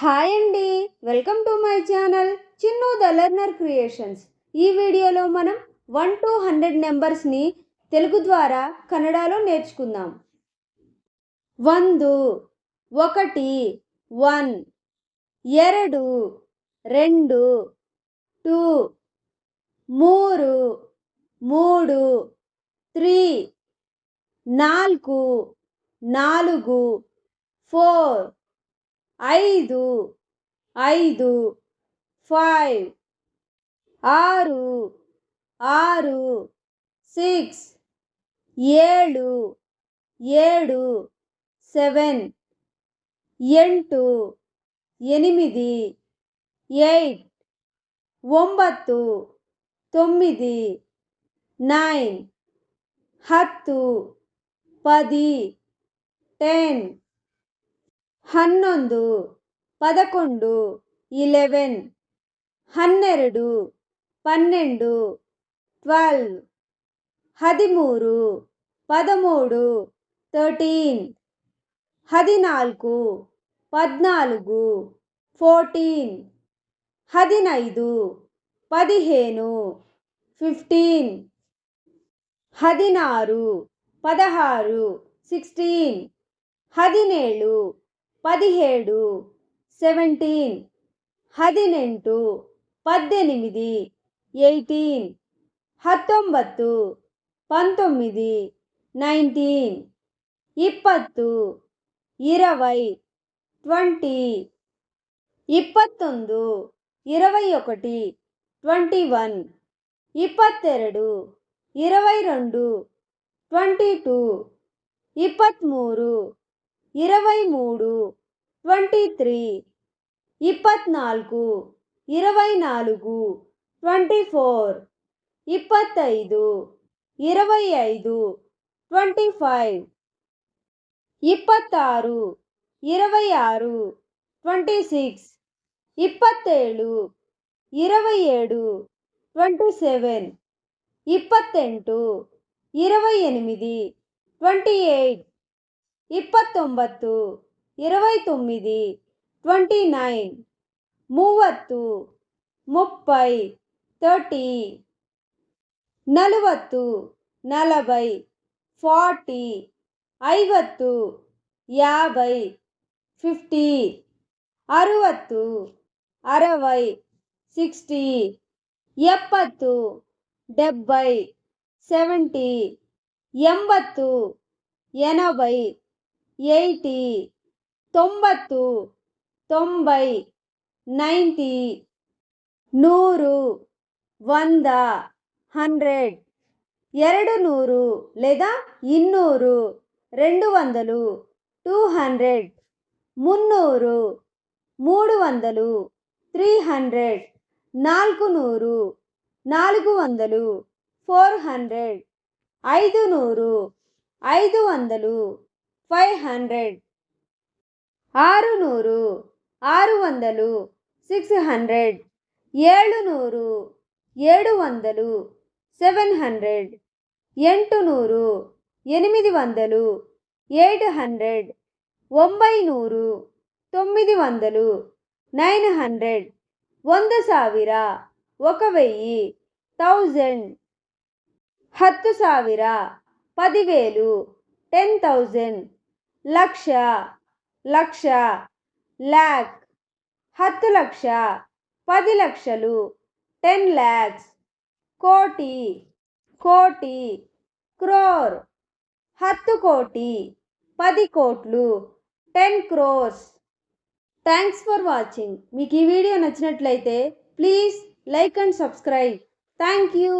Hi అండి, welcome to my channel Chinnu the learner creations. ఈ వీడియోలో మనం 1 to 100 నెంబర్స్ని తెలుగు ద్వారా కన్నడలో నేర్చుకుందాం. 1 ఒకటి 1, 2 2, 2 3 3, 3 4 4, 4 5 5, 5 6 6, 6 7 7, 7 8 8, 8 9 9 10 10 10 11 11 11 12 12 12 13 13 13 14 14 14 15 15 15 16 16 16 17 17 17 18 18 18 19 19 19 20 20 20 21 21 21 22 22 23 23 23 23 24 24 24 25 25 25 26 26 26 27 27 27 28 28 28 29 29 29 30 30 30 40 40 40 50 50 50 60 60 60 70 70 70 80 80 80 90 90 90 100 100 100 200 లేదా 200 200 200 300 300 300 400 400 400 500 500 500 600 600 600 700 700 700 800 800 800 900 900 900 100,000 1000 1000 10,000 10,000 10,000 లక్ష లక్ష lakh 10 లక్ష 10 లక్షలు 10 lakhs కోటి కోటి crore 10 కోటి 10 కోట్లు 10 crores. Thanks for watching. మీకు ఈ వీడియో నచ్చినట్లయితే please like and subscribe. Thank you.